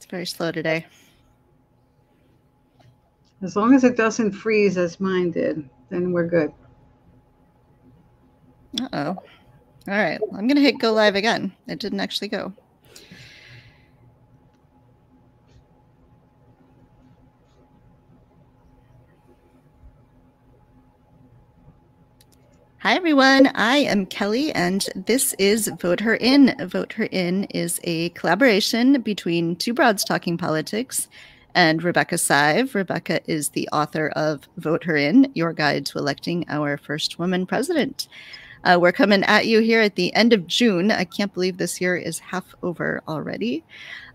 very slow today. As long as it doesn't freeze as mine did, then we're good. Uh-oh. All right. I'm going to hit go live again. It didn't actually go. Hi, everyone. I am Kelly, and this is Vote Her In. Vote Her In is a collaboration between Two Broads Talking Politics and Rebecca Sive. Rebecca is the author of Vote Her In, Your Guide to Electing Our First Woman President. We're coming at you here at the end of June. I can't believe this year is half over already.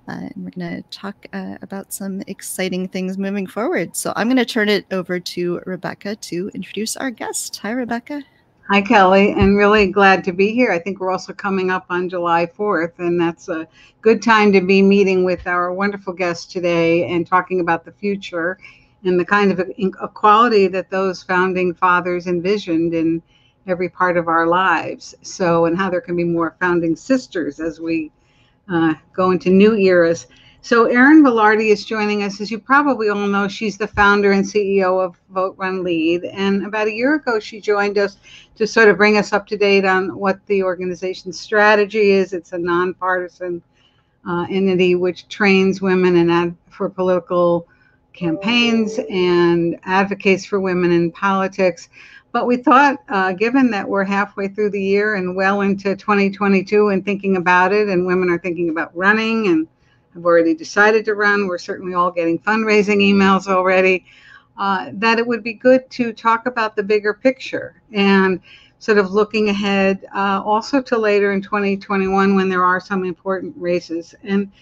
And we're going to talk about some exciting things moving forward. So I'm going to turn it over to Rebecca to introduce our guest. Hi, Rebecca. Hi, Kelly, and really glad to be here. I think we're also coming up on July 4th, and that's a good time to be meeting with our wonderful guest today and talking about the future and the kind of equality that those founding fathers envisioned in every part of our lives. So, and how there can be more founding sisters as we go into new eras. So Erin Vilardi is joining us. As you probably all know, she's the founder and CEO of VoteRunLead. And about a year ago, she joined us to sort of bring us up to date on what the organization's strategy is. It's a nonpartisan entity which trains women and for political campaigns and advocates for women in politics. But we thought, given that we're halfway through the year and well into 2022 and thinking about it, and women are thinking about running and have already decided to run, we're certainly all getting fundraising emails already, that it would be good to talk about the bigger picture and sort of looking ahead also to later in 2021 when there are some important races. And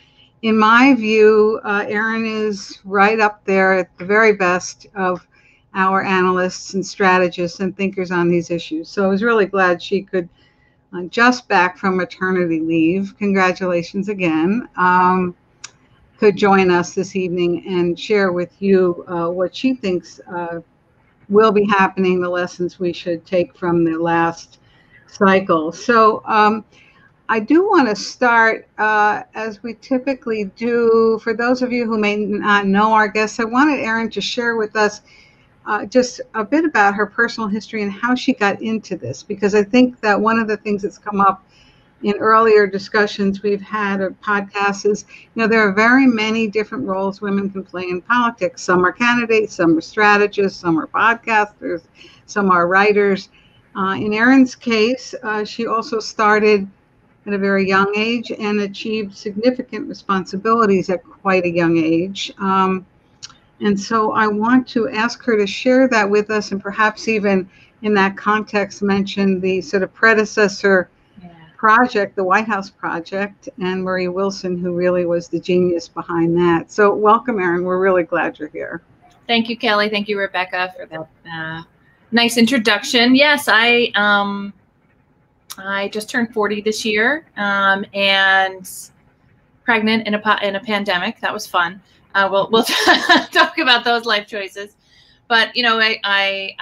in my view, Erin is right up there at the very best of our analysts and strategists and thinkers on these issues. So I was really glad she could, just back from maternity leave, congratulations again, could join us this evening and share with you what she thinks will be happening, the lessons we should take from the last cycle. So I do want to start, as we typically do, for those of you who may not know our guests, I wanted Erin to share with us just a bit about her personal history and how she got into this, because I think that one of the things that's come up in earlier discussions we've had or podcasts is, there are very many different roles women can play in politics. Some are candidates, some are strategists, some are podcasters, some are writers. In Erin's case, she also started at a very young age and achieved significant responsibilities at quite a young age. And so I want to ask her to share that with us, and perhaps even in that context mention the sort of predecessor project, the White House Project, and Marie Wilson, who really was the genius behind that. So welcome, Erin. We're really glad you're here. Thank you, Kelly. Thank you, Rebecca, for that nice introduction. Yes, I just turned 40 this year, and pregnant in a pandemic. That was fun. We'll talk about those life choices. But, I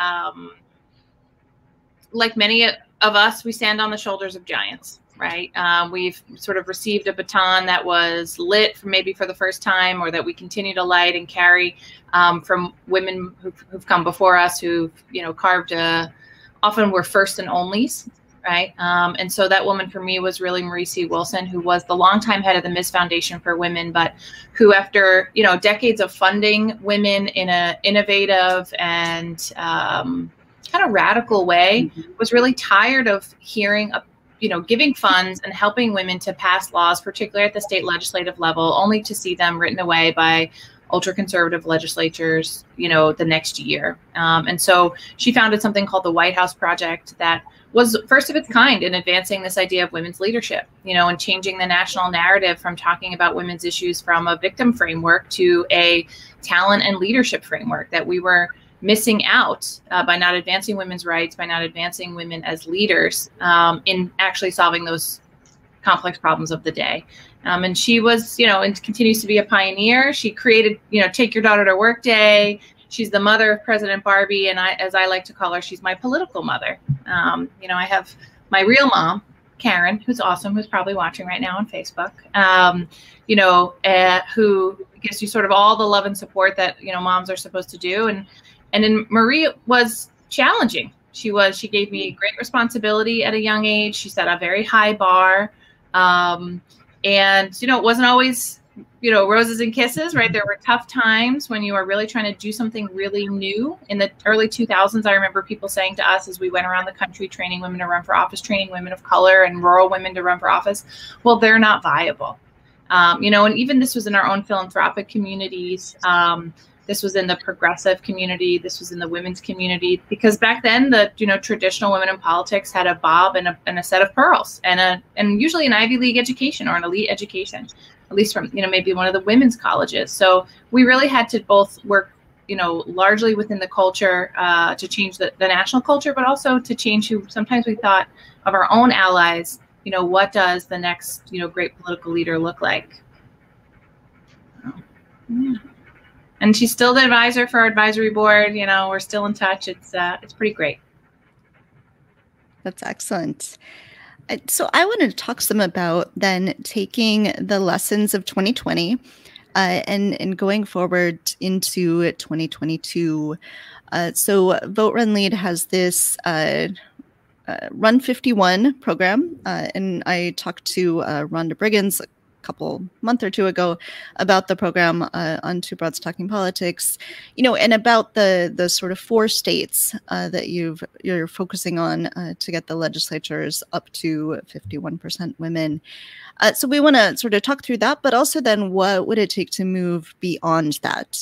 like many of us, we stand on the shoulders of giants, right? We've sort of received a baton that was lit maybe for the first time, or that we continue to light and carry from women who've come before us, who've, carved often were first and onlys. Right. And so that woman for me was really Marie C. Wilson, who was the longtime head of the Ms. Foundation for Women, but who, after, decades of funding women in an innovative and kind of radical way, was really tired of hearing, giving funds and helping women to pass laws, particularly at the state legislative level, only to see them written away by ultra-conservative legislatures, the next year. And so she founded something called the White House Project that was first of its kind in advancing this idea of women's leadership, and changing the national narrative from talking about women's issues from a victim framework to a talent and leadership framework that we were missing out by not advancing women's rights, by not advancing women as leaders in actually solving those complex problems of the day. And she was, and continues to be a pioneer. She created, Take Your Daughter to Work Day. She's the mother of President Barbie, and as I like to call her, she's my political mother. I have my real mom, Karen, who's awesome, who's probably watching right now on Facebook, who gives you sort of all the love and support that, moms are supposed to do. And then Marie was challenging. She gave me great responsibility at a young age. She set a very high bar. And, it wasn't always, roses and kisses, right? There were tough times when you were really trying to do something really new. In the early 2000s, I remember people saying to us as we went around the country training women to run for office, training women of color and rural women to run for office, well, they're not viable. And even this was in our own philanthropic communities. This was in the progressive community. This was in the women's community, because back then the traditional women in politics had a bob and a set of pearls and usually an Ivy League education or an elite education, at least from maybe one of the women's colleges. So we really had to both work largely within the culture to change the national culture, but also to change who sometimes we thought of our own allies. What does the next great political leader look like? Yeah. And she's still the advisor for our advisory board. We're still in touch. It's pretty great. That's excellent. So I wanted to talk some about then taking the lessons of 2020 and going forward into 2022. So VoteRunLead has this Run 51 program, and I talked to Rhonda Briggins month or two ago about the program on Two Broads Talking Politics, and about the sort of 4 states that you're focusing on to get the legislatures up to 51% women. So we want to sort of talk through that, but also then what would it take to move beyond that?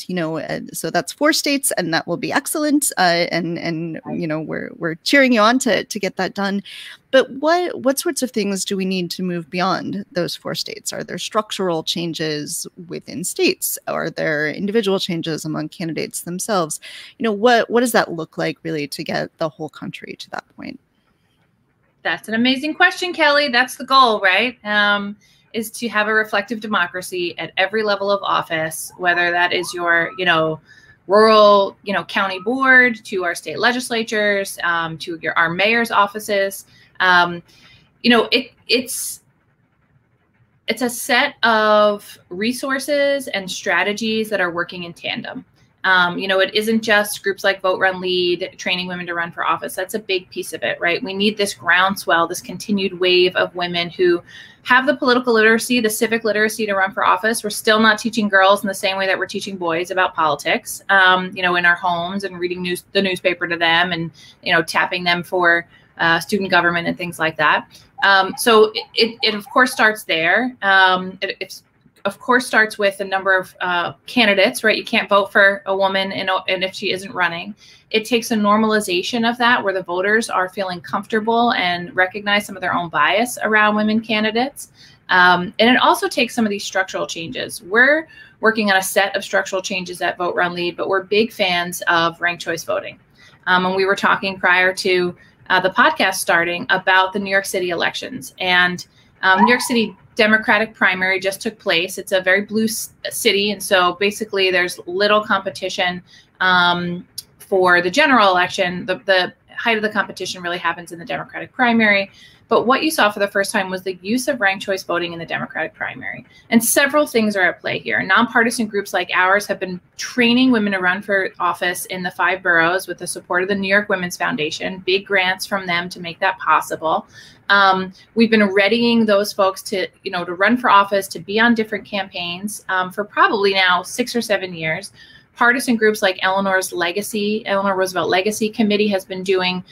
So that's 4 states, and that will be excellent. And we're cheering you on to get that done. But what sorts of things do we need to move beyond those 4 states? Are there structural changes within states? Are there individual changes among candidates themselves? What does that look like really to get the whole country to that point? That's an amazing question, Kelly. That's the goal, right? Is to have a reflective democracy at every level of office, whether that is your, rural, county board, to our state legislatures, to our mayor's offices. It's a set of resources and strategies that are working in tandem. It isn't just groups like VoteRunLead training women to run for office. That's a big piece of it, right? We need this groundswell, this continued wave of women who have the political literacy, the civic literacy to run for office. We're still not teaching girls in the same way that we're teaching boys about politics, in our homes and reading the newspaper to them and, tapping them for student government and things like that. So it of course starts there. It's of course starts with a number of candidates, right? You can't vote for a woman and if she isn't running. It takes a normalization of that where the voters are feeling comfortable and recognize some of their own bias around women candidates. And it also takes some of these structural changes. We're working on a set of structural changes at VoteRunLead, but we're big fans of ranked choice voting. And we were talking prior to the podcast starting about the New York City elections, and New York City Democratic primary just took place. It's a very blue city, and so basically there's little competition for the general election. The height of the competition really happens in the Democratic primary. But what you saw for the first time was the use of ranked choice voting in the Democratic primary. And several things are at play here. Nonpartisan groups like ours have been training women to run for office in the 5 boroughs with the support of the New York Women's Foundation, big grants from them to make that possible. We've been readying those folks to run for office, to be on different campaigns for probably now 6 or 7 years. Partisan groups like Eleanor Roosevelt Legacy Committee has been doing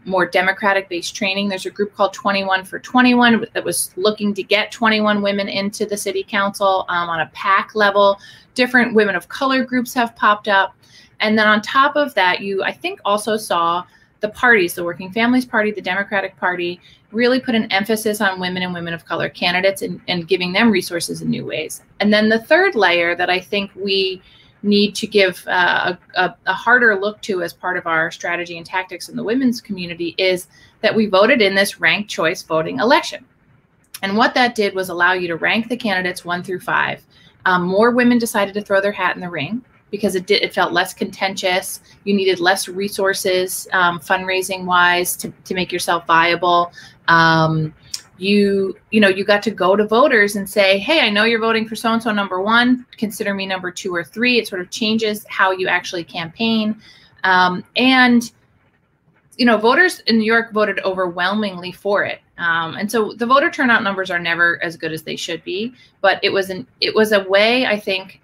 more Democratic-based training. There's a group called 21 for 21 that was looking to get 21 women into the city council on a PAC level. Different women of color groups have popped up. And then on top of that, I think also saw the parties, the Working Families Party, the Democratic Party, really put an emphasis on women and women of color candidates and giving them resources in new ways. And then the third layer that I think we need to give a harder look to as part of our strategy and tactics in the women's community is that we voted in this ranked choice voting election. And what that did was allow you to rank the candidates 1 through 5. More women decided to throw their hat in the ring. because it felt less contentious. You needed less resources, fundraising wise, to make yourself viable. You got to go to voters and say, hey, I know you're voting for so-and-so number one, consider me number 2 or 3. It sort of changes how you actually campaign. And voters in New York voted overwhelmingly for it. And so the voter turnout numbers are never as good as they should be, but it was a way, I think,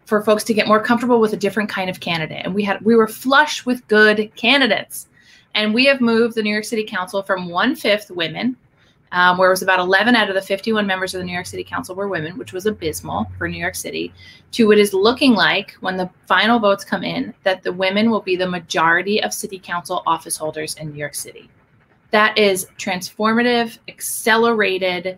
for folks to get more comfortable with a different kind of candidate. And we were flush with good candidates. And we have moved the New York City Council from 1/5 women, where it was about 11 out of the 51 members of the New York City Council were women, which was abysmal for New York City, to what is looking like, when the final votes come in, that the women will be the majority of city council office holders in New York City. That is transformative, accelerated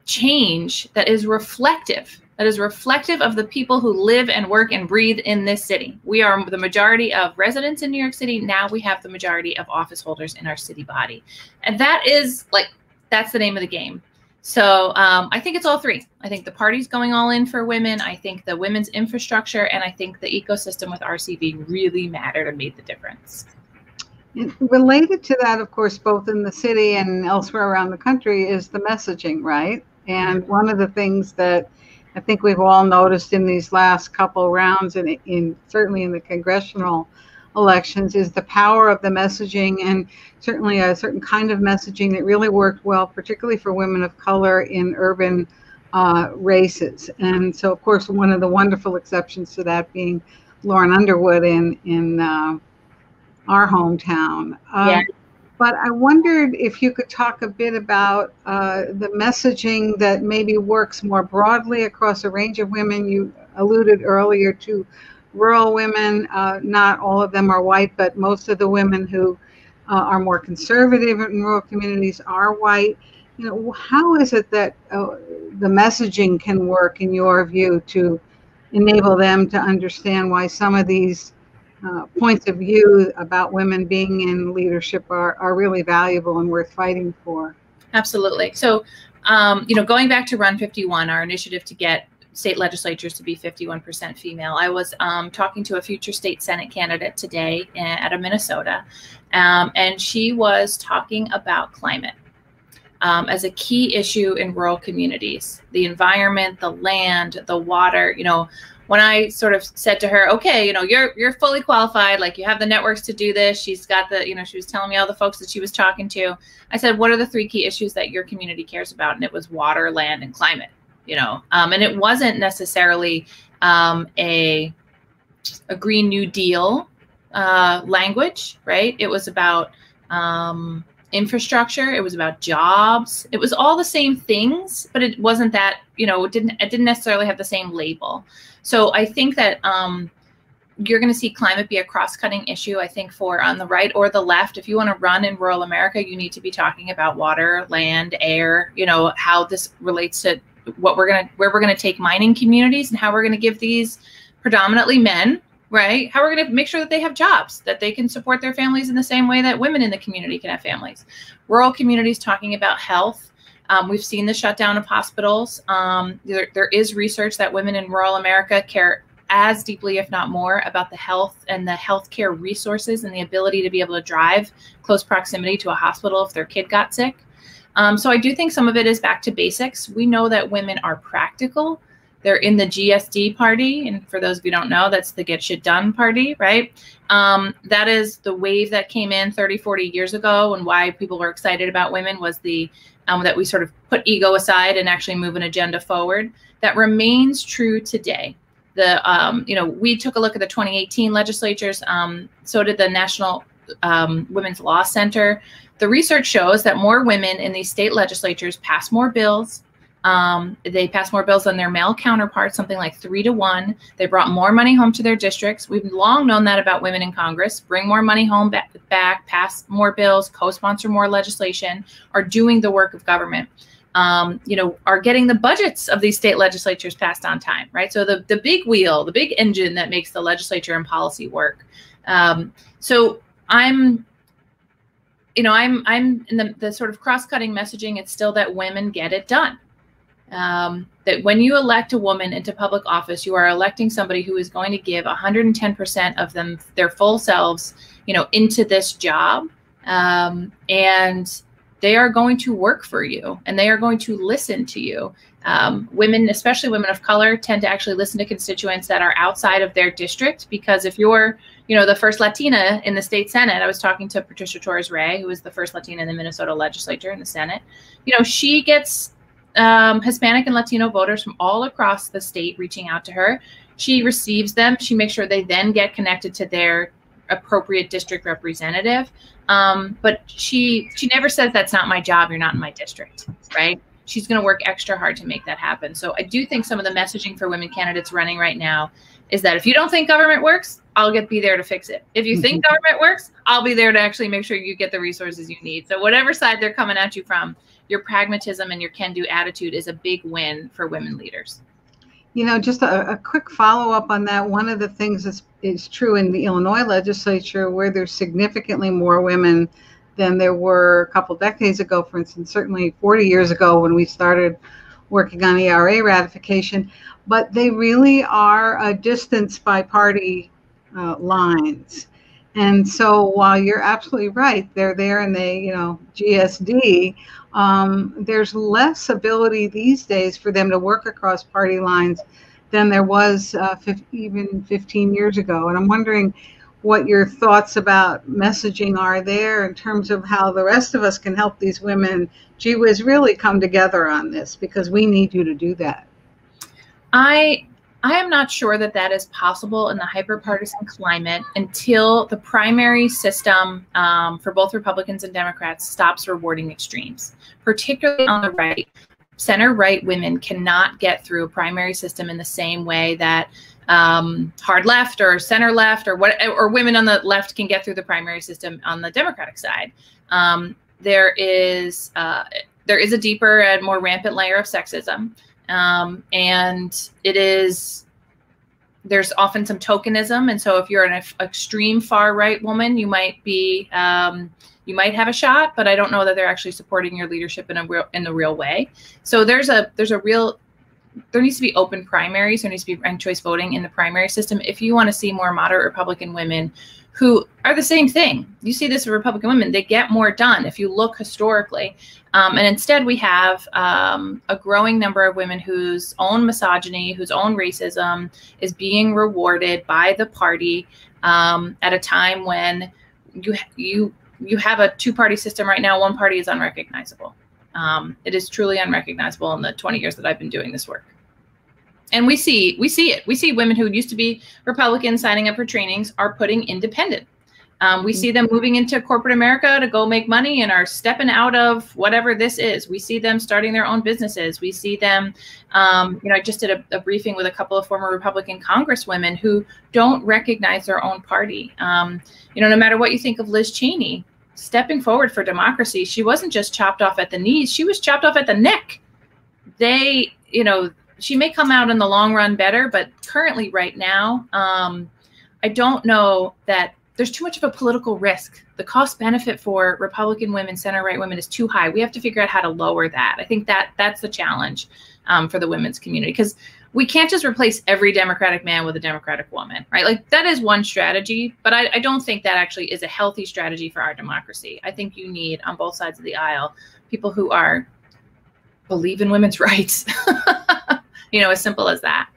change that is reflective. That is reflective of the people who live and work and breathe in this city. We are the majority of residents in New York City. Now we have the majority of office holders in our city body. And that is that's the name of the game. So I think it's all three. I think the party's going all in for women. I think the women's infrastructure, and I think the ecosystem with RCV really mattered and made the difference. And related to that, of course, both in the city and elsewhere around the country, is the messaging, right? And one of the things that I think we've all noticed in these last couple rounds, and certainly in the congressional elections, is the power of the messaging, and certainly a certain kind of messaging that really worked well, particularly for women of color in urban races. And so, of course, one of the wonderful exceptions to that being Lauren Underwood in our hometown. Yeah. But I wondered if you could talk a bit about the messaging that maybe works more broadly across a range of women. You alluded earlier to rural women. Not all of them are white, but most of the women who are more conservative in rural communities are white. How is it that the messaging can work, in your view, to enable them to understand why some of these points of view about women being in leadership are really valuable and worth fighting for? Absolutely. So, going back to Run 51, our initiative to get state legislatures to be 51% female, I was talking to a future state Senate candidate today out of Minnesota, and she was talking about climate as a key issue in rural communities, the environment, the land, the water. When I sort of said to her, okay, you're fully qualified, like you have the networks to do this. She's got the, she was telling me all the folks that she was talking to. I said, what are the 3 key issues that your community cares about? And it was water, land, and climate, and it wasn't necessarily a Green New Deal language, right? It was about infrastructure. It was about jobs. It was all the same things, but it wasn't that, it didn't necessarily have the same label. So I think that you're going to see climate be a cross-cutting issue, I think, for on the right or the left. If you want to run in rural America, you need to be talking about water, land, air, how this relates to where we're going to take mining communities and how we're going to give these predominantly men, right? How we're going to make sure that they have jobs, that they can support their families in the same way that women in the community can have families. Rural communities talking about health. We've seen the shutdown of hospitals. There is research that women in rural America care as deeply, if not more, about the health and the healthcare resources and the ability to be able to drive close proximity to a hospital if their kid got sick. So I do think some of it is back to basics. We know that women are practical. They're in the GSD party. And for those of you who don't know, that's the Get Shit Done party, right? That is the wave that came in 30, 40 years ago, and why people were excited about women was that we sort of put ego aside and actually move an agenda forward. That remains true today. We took a look at the 2018 legislatures. So did the National Women's Law Center. The research shows that more women in these state legislatures pass more bills. They pass more bills than their male counterparts, something like 3 to 1. They brought more money home to their districts. We've long known that about women in Congress. Bring more money home back, pass more bills, co-sponsor more legislation, are doing the work of government. Are getting the budgets of these state legislatures passed on time, right? So the big wheel, the big engine that makes the legislature and policy work. So I'm in the sort of cross-cutting messaging. It's still that women get it done. that when you elect a woman into public office, you are electing somebody who is going to give 110% of them, their full selves, you know, into this job. And they are going to work for you, and they are going to listen to you. Women, especially women of color, tend to actually listen to constituents that are outside of their district, because if you're, you know, the first Latina in the state Senate, I was talking to Patricia Torres-Ray, who was the first Latina in the Minnesota legislature in the Senate. You know, she gets Hispanic and Latino voters from all across the state reaching out to her. She receives them. She makes sure they then get connected to their appropriate district representative. But she never says, that's not my job, you're not in my district, right? She's going to work extra hard to make that happen. So I do think some of the messaging for women candidates running right now is that if you don't think government works, I'll be there to fix it. If you think government works, I'll be there to actually make sure you get the resources you need. So whatever side they're coming at you from, your pragmatism and your can-do attitude is a big win for women leaders. You know, just a quick follow-up on that. One of the things is true in the Illinois legislature, where there's significantly more women than there were a couple decades ago. For instance, certainly 40 years ago when we started working on ERA ratification. But they really are distanced by party lines. And so while you're absolutely right, they're there and they, you know, GSD, there's less ability these days for them to work across party lines than there was even 15 years ago. And I'm wondering what your thoughts about messaging are there in terms of how the rest of us can help these women, gee whiz, really come together on this, because we need you to do that. I am not sure that that is possible in the hyper-partisan climate until the primary system for both Republicans and Democrats stops rewarding extremes, particularly on the right. Center-right women cannot get through a primary system in the same way that hard left or center left or women on the left can get through the primary system on the Democratic side. There is a deeper and more rampant layer of sexism. And there's often some tokenism. And so if you're an extreme far right woman, you might have a shot, but I don't know that they're actually supporting your leadership in the real way. So there needs to be open primaries. There needs to be ranked choice voting in the primary system if you want to see more moderate Republican women who are the same thing. You see this with Republican women, they get more done if you look historically. And instead we have a growing number of women whose own misogyny, whose own racism is being rewarded by the party at a time when you have a two-party system right now. One party is unrecognizable. It is truly unrecognizable in the 20 years that I've been doing this work. And we see it. We see women who used to be Republicans signing up for trainings are putting independent. We see them moving into corporate America to go make money and are stepping out of whatever this is. We see them starting their own businesses. We see them, I just did a briefing with a couple of former Republican congresswomen who don't recognize their own party. No matter what you think of Liz Cheney, stepping forward for democracy, she wasn't just chopped off at the knees, she was chopped off at the neck. She may come out in the long run better, but currently right now, I don't know that there's too much of a political risk. The cost benefit for Republican women, center right women is too high. We have to figure out how to lower that. I think that's the challenge for the women's community, because we can't just replace every Democratic man with a Democratic woman, right? Like that is one strategy, but I don't think that actually is a healthy strategy for our democracy. I think you need on both sides of the aisle people who believe in women's rights. As simple as that.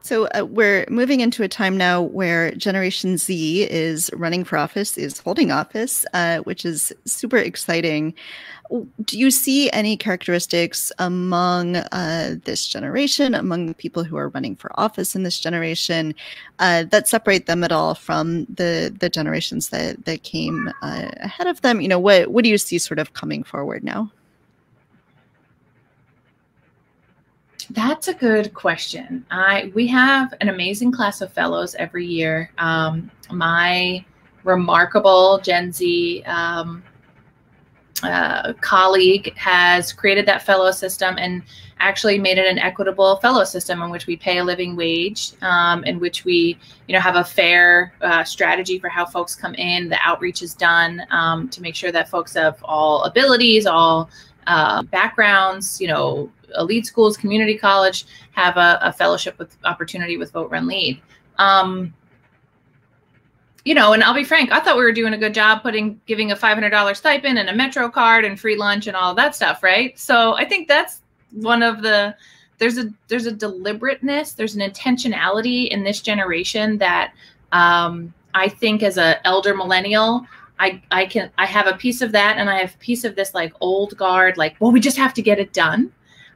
So we're moving into a time now where Generation Z is running for office, is holding office, which is super exciting. Do you see any characteristics among this generation, among people who are running for office in this generation, that separate them at all from the generations that came ahead of them? What do you see sort of coming forward now? That's a good question. We have an amazing class of fellows every year. My remarkable Gen Z colleague has created that fellow system and actually made it an equitable fellow system in which we pay a living wage, in which we have a fair strategy for how folks come in. The outreach is done to make sure that folks of all abilities, all backgrounds, elite schools, community college, have a fellowship with opportunity with VoteRunLead. And I'll be frank, I thought we were doing a good job giving a $500 stipend and a Metro card and free lunch and all of that stuff, right? So I think that's one of the, there's a deliberateness, there's an intentionality in this generation that I think as an elder millennial, I have a piece of that, and I have a piece of this like old guard, like, well, we just have to get it done.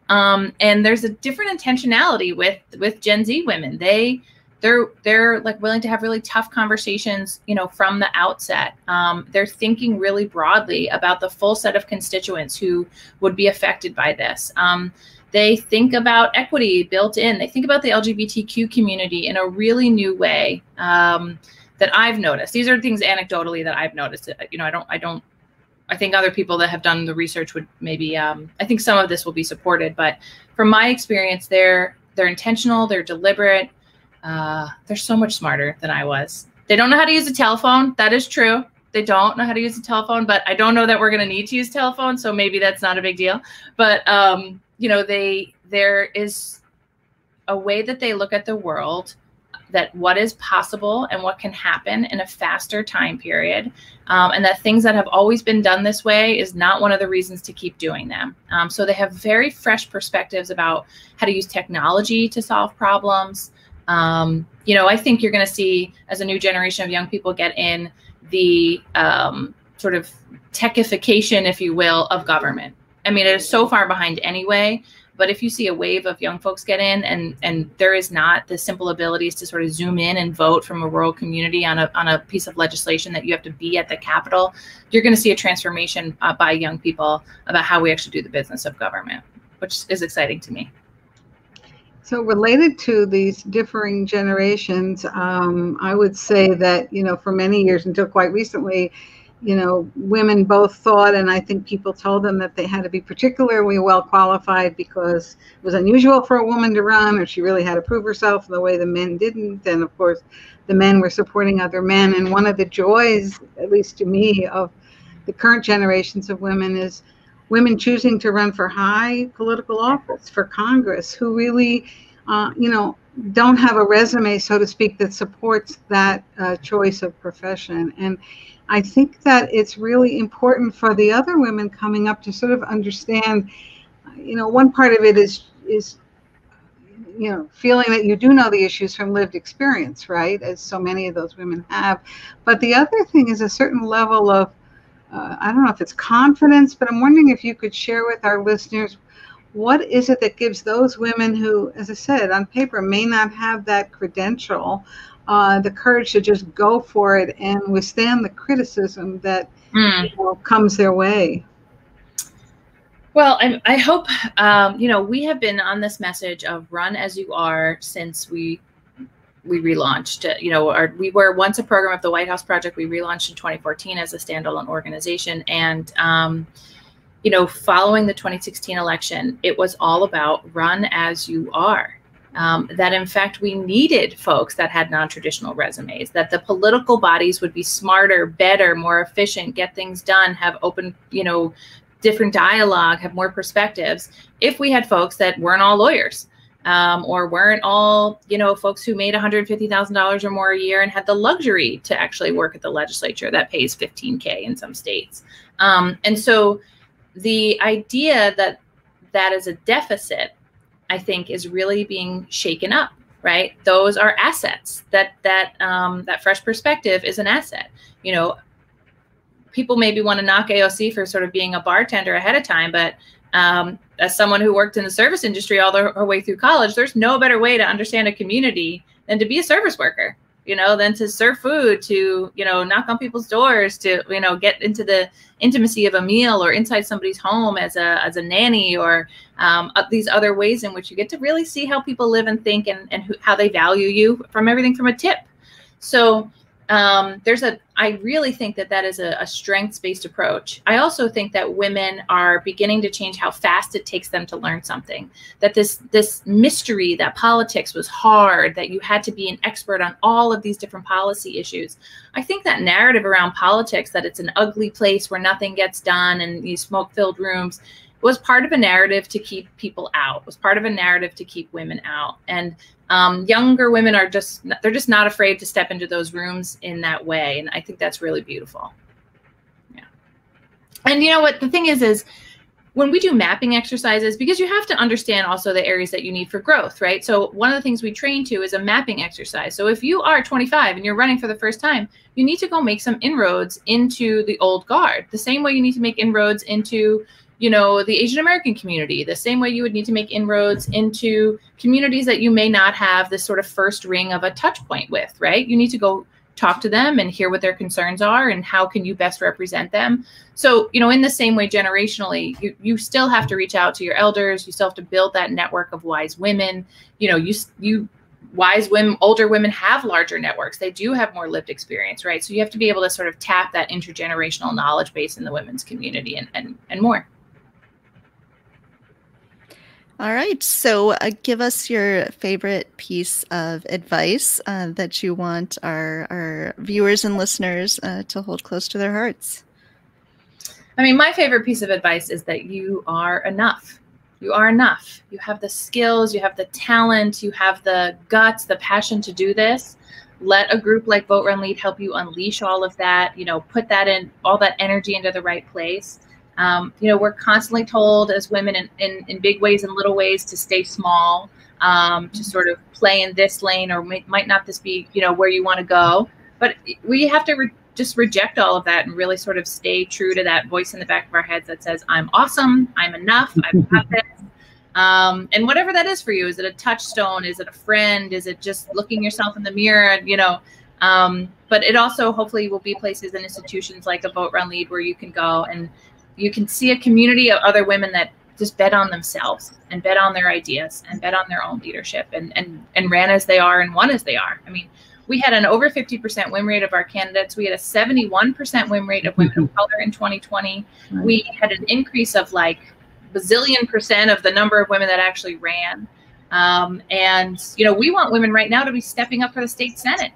And there's a different intentionality with Gen Z women. They're like willing to have really tough conversations, from the outset. They're thinking really broadly about the full set of constituents who would be affected by this. They think about equity built in. They think about the LGBTQ community in a really new way that I've noticed. These are things anecdotally that I've noticed. I think other people that have done the research would maybe, I think some of this will be supported, but from my experience, they're intentional, they're deliberate. They're so much smarter than I was. They don't know how to use a telephone. That is true. They don't know how to use a telephone, but I don't know that we're going to need to use telephone. So maybe that's not a big deal. But, there is a way that they look at the world, that what is possible and what can happen in a faster time period. And that things that have always been done this way is not one of the reasons to keep doing them. So they have very fresh perspectives about how to use technology to solve problems. I think you're going to see, as a new generation of young people get in, the sort of techification, if you will, of government. I mean, it is so far behind anyway, but if you see a wave of young folks get in, and there is not the simple abilities to sort of zoom in and vote from a rural community on a piece of legislation that you have to be at the Capitol, you're going to see a transformation by young people about how we actually do the business of government, which is exciting to me. So related to these differing generations, I would say that, for many years until quite recently, women both thought, and I think people told them, that they had to be particularly well qualified because it was unusual for a woman to run, or she really had to prove herself in the way the men didn't. And of course, the men were supporting other men. And one of the joys, at least to me, of the current generations of women is women choosing to run for high political office, for Congress, who really, don't have a resume, so to speak, that supports that choice of profession. And I think that it's really important for the other women coming up to sort of understand, one part of it is feeling that you do know the issues from lived experience, right, as so many of those women have. But the other thing is a certain level of, I don't know if it's confidence, but I'm wondering if you could share with our listeners, what is it that gives those women who, as I said, on paper may not have that credential, the courage to just go for it and withstand the criticism that comes their way? Well, I hope, we have been on this message of run as you are since we relaunched. We were once a program of the White House Project. We relaunched in 2014 as a standalone organization. And, following the 2016 election, it was all about run as you are. That in fact, we needed folks that had non-traditional resumes, that the political bodies would be smarter, better, more efficient, get things done, have open, different dialogue, have more perspectives, if we had folks that weren't all lawyers. Or weren't all, folks who made $150,000 or more a year and had the luxury to actually work at the legislature that pays $15K in some states. And so the idea that is a deficit, I think, is really being shaken up, right? Those are assets. That fresh perspective is an asset. People maybe want to knock AOC for sort of being a bartender ahead of time, but as someone who worked in the service industry all her way through college, there's no better way to understand a community than to be a service worker, than to serve food, to, knock on people's doors, to, get into the intimacy of a meal or inside somebody's home as a nanny, or these other ways in which you get to really see how people live and think and how they value you, from everything from a tip. So I really think that is a strengths-based approach. I also think that women are beginning to change how fast it takes them to learn something, that this mystery that politics was hard, that you had to be an expert on all of these different policy issues. I think that narrative around politics, that it's an ugly place where nothing gets done and these smoke-filled rooms, was part of a narrative to keep people out, was part of a narrative to keep women out. And younger women are they're just not afraid to step into those rooms in that way. And I think that's really beautiful. Yeah. And you know what the thing is when we do mapping exercises, because you have to understand also the areas that you need for growth, right? So one of the things we train to is a mapping exercise. So if you are 25 and you're running for the first time, you need to go make some inroads into the old guard. The same way you need to make inroads into, you know, the Asian American community, the same way you would need to make inroads into communities that you may not have this sort of first ring of a touch point with, right? You need to go talk to them and hear what their concerns are and how can you best represent them. So, you know, in the same way, generationally, you still have to reach out to your elders. You still have to build that network of wise women. You know, wise women, older women have larger networks. They do have more lived experience, right? So you have to be able to sort of tap that intergenerational knowledge base in the women's community and more. All right. So give us your favorite piece of advice that you want our viewers and listeners to hold close to their hearts. I mean, my favorite piece of advice is that you are enough. You are enough. You have the skills, you have the talent, you have the guts, the passion to do this. Let a group like VoteRunLead help you unleash all of that, you know, put that in, all that energy into the right place. You know, we're constantly told as women in big ways and little ways to stay small, to sort of play in this lane, or might not this be, you know, where you want to go. But we have to just reject all of that and really sort of stay true to that voice in the back of our heads that says, I'm awesome, I'm enough, I've got this. And whatever that is for you, is it a touchstone? Is it a friend? Is it just looking yourself in the mirror? You know, but it also hopefully will be places and institutions like a VoteRunLead where you can go and you can see a community of other women that just bet on themselves and bet on their ideas and bet on their own leadership and ran as they are and won as they are. I mean, we had an over 50% win rate of our candidates. We had a 71% win rate of women of color in 2020. Right. We had an increase of like bazillion% of the number of women that actually ran. And, you know, we want women right now to be stepping up for the state Senate.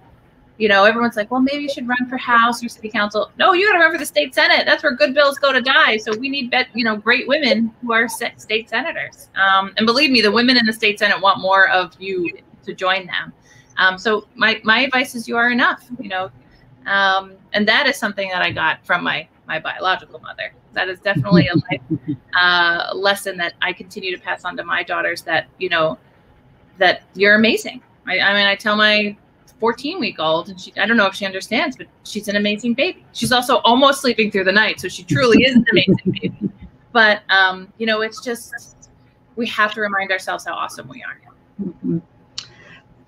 You know, everyone's like, well, maybe you should run for House or City Council. No, you got to run for the state Senate. That's where good bills go to die. So we need, you know, great women who are state senators. And believe me, the women in the state Senate want more of you to join them. So my advice is you are enough, you know, and that is something that I got from my biological mother. That is definitely a life lesson that I continue to pass on to my daughters, that, you know, that you're amazing. I mean, I tell my 14-week-old, and I don't know if she understands, but she's an amazing baby. She's also almost sleeping through the night. So she truly is an amazing baby. But, you know, it's just, we have to remind ourselves how awesome we are. Mm-hmm.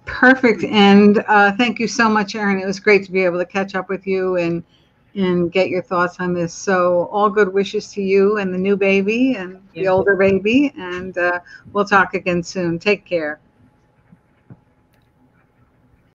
Perfect. And thank you so much, Erin. It was great to be able to catch up with you and get your thoughts on this. So all good wishes to you and the new baby and the older baby. And we'll talk again soon. Take care.